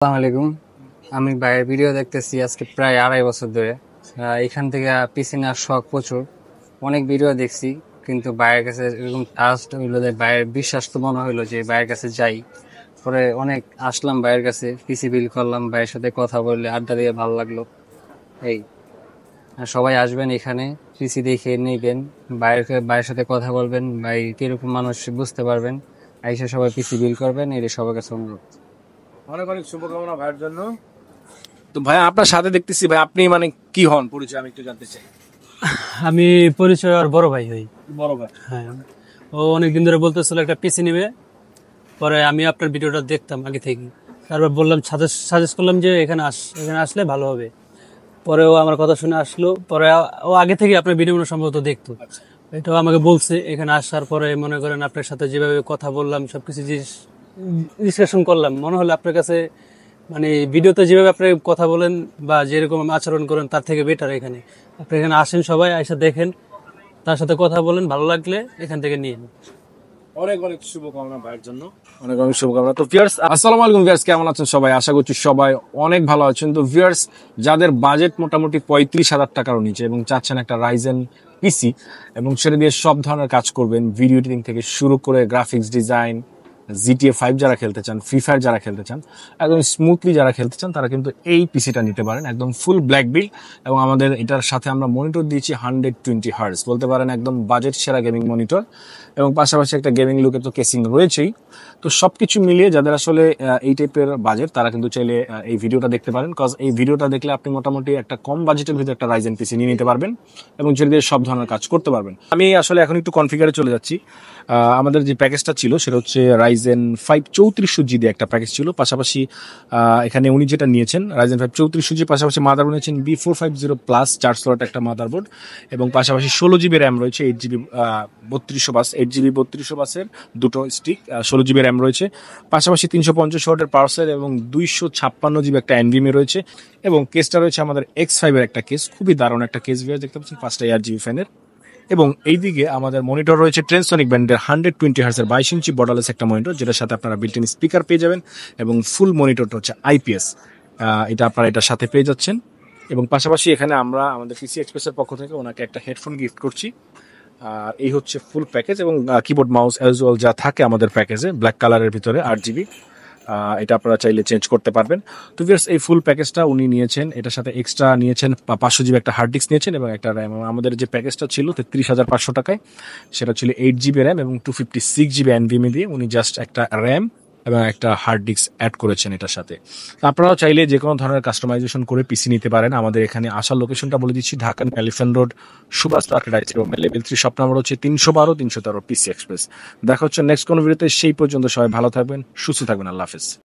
আসসালামু আলাইকুম। আমি ভাইয়ের ভিডিও দেখতেছি আজকে প্রায় 2.5 বছর ধরে। এখান থেকে পিসি নেওয়ার শখ প্রচুর। অনেক ভিডিও দেখছি, কিন্তু ভাইয়ের কাছে এরকম ট্রাস্ট হইলো যে ভাইয়ের বিশ্বাস তো মনে হইলো যে ভাইয়ের কাছে যাই। পরে অনেক আসলাম ভাইয়ের কাছে, পিসি বিল করলাম, ভাইয়ের সাথে কথা বললে আড্ডা দিয়ে ভালো লাগলো। এই সবাই আসবেন এখানে, পিসি দেখে নিবেন, ভাইয়ের সাথে কথা বলবেন, ভাই কিরকম মানুষ বুঝতে পারবেন। আইসা সবাই পিসি বিল করবেন, এটা সবার কাছে অনুরোধ। অনেক অনেক শুভকামনা ভাইয়ের জন্য। তো ভাই আপনার সাথে দেখতেছি, ভাই আপনি মানে কি হন পরিচয় আমি একটু জানতে চাই। আমি পরিচয় আর বড় ভাই হই। বড় ভাই। হ্যাঁ, ও অনেকদিন ধরে বলতেছিল একটা পিসি নিবে। পরে আমি আপনার ভিডিওটা দেখতাম আগে থেকে, তারপর বললাম, সাজেস্ট করলাম যে এখানে আসলে ভালো হবে। পরে ও আমার কথা শুনে আসলো। পরে ও আগে থেকে আপনার ভিডিও সম্ভবত দেখতো, এটাও আমাকে বলছে। এখানে আসার পরে মনে করেন আপনার সাথে যেভাবে কথা বললাম, সবকিছু ডিসকাশন করলাম, মনে হলো আপনার কাছে মানে ভিডিওতে যেভাবে আপনি কথা বলেন বা যেরকম আচরণ করেন তার থেকে বেটার এখানে। আপনি এখানে আসেন, সবাই এসে দেখেন, তার সাথে কথা বলেন, ভালো লাগলে এখান থেকে নিন। অনেক অনেক শুভকামনা ভাইয়ের জন্য, অনেক অনেক শুভকামনা। তো ভিউয়ার্স, আসসালামু আলাইকুম ভিউয়ার্স, কেমন আছেন সবাই? আশা করছি সবাই অনেক ভালো আছেন। তো ভিউয়ার্স, যাদের বাজেট মোটামুটি 35,000 টাকারও নিচে এবং চাচ্ছেন একটা রাইজেন পিসি এবং সেটা দিয়ে সব ধরনের কাজ করবেন, ভিডিও এডিটিং থেকে শুরু করে গ্রাফিক্স ডিজাইন, GTA 5 যারা খেলতে চান, ফ্রি ফায়ার যারা খেলতে চান, একদম স্মুথলি যারা খেলতে চান, তারা কিন্তু এই পিসিটা নিতে পারেন। একদম ফুল ব্ল্যাক বিল্ড এবং আমাদের এটার সাথে আমরা মনিটর দিয়েছি 120 হার্টজ, বলতে পারেন একদম বাজেট সেরা গেমিং মনিটর, এবং পাশাপাশি একটা গেমিং লুকে তো কেসিং রয়েছেই। তো সবকিছু মিলিয়ে যাদের আসলে এই টাইপের বাজেট, তারা কিন্তু চাইলে এই ভিডিওটা দেখতে পারেন, কজ এই ভিডিওটা দেখলে আপনি মোটামুটি একটা কম বাজেটের ভিতরে একটা রাইজেন পিসি নিয়ে নিতে পারবেন এবং যেটা দিয়ে সব ধরনের কাজ করতে পারবেন। আমি আসলে এখন একটু কনফিগারে চলে যাচ্ছি। আমাদের যে প্যাকেজটা ছিল সেটা হচ্ছে রাইজেন 5 3400G দিয়ে একটা প্যাকেজ ছিল। পাশাপাশি এখানে উনি যেটা নিয়েছেন রাইজেন 5 3400G, পাশাপাশি মাদারবোর্ড নিয়েছেন B450 প্লাস 4 স্লট একটা মাদারবোর্ড, এবং পাশাপাশি 16GB র্যাম রয়েছে, 8GB 3200 বাস, 8GB 3200 বাসের দুটো স্টিক, 16GB র্যাম রয়েছে, পাশাপাশি 350 ওয়াটের পাওয়ার সেল এবং 256GB একটা এনভিএমই রয়েছে, এবং কেসটা রয়েছে আমাদের X5 এর একটা কেস, খুবই দারুণ একটা কেস ভিউয়ার, দেখতে পাচ্ছেন 5টা ARGB ফ্যানের। এবং এইদিকে আমাদের মনিটর রয়েছে ট্রেনসনিক ব্র্যান্ডের 120 হার্টজের 22 ইঞ্চি বর্ডারলেস একটা মনিটর, যেটার সাথে আপনারা বিল্ট-ইন স্পিকার পেয়ে যাবেন, এবং ফুল মনিটরটা হচ্ছে IPS, এটা আপনারা এটার সাথে পেয়ে যাচ্ছেন। এবং পাশাপাশি এখানে আমরা আমাদের পিসি এক্সপ্রেসের পক্ষ থেকে ওনাকে একটা হেডফোন গিফট করছি। আর এই হচ্ছে ফুল প্যাকেজ, এবং কিবোর্ড মাউস অ্যাজ ওয়েল যা থাকে আমাদের প্যাকেজে ব্ল্যাক কালারের ভিতরে 8GB, এটা আপনারা চাইলে চেঞ্জ করতে পারবেন। তো ভিউয়ার্স, এই ফুল প্যাকেজটা উনি নিয়েছেন, এটার সাথে এক্সট্রা নিয়েছেন 500GB একটা হার্ড ডিস্ক নিয়েছেন এবং একটা র্যাম। আমাদের যে প্যাকেজটা ছিল 33,500 টাকায়, সেটা ছিল 8GB র্যাম এবং 256GB এনভিএমই দিয়ে উনি জাস্ট একটা র্যাম এবং একটা হার্ড ডিস্ক অ্যাড করেছেন এটার সাথে। আপনারাও চাইলে যে কোনো ধরনের কাস্টমাইজেশন করে পিসি নিতে পারেন। আমাদের এখানে আসার লোকেশনটা বলে দিচ্ছি, Dhaka elephant road, Subhash level 3, shop number হচ্ছে 312-313 পিসি এক্সপ্রেস। দেখা হচ্ছে নেক্সট কোনো ভিডিওতে, সেই পর্যন্ত সবাই ভালো থাকবেন, সুস্থ থাকবেন, আল্লাহ হাফেজ।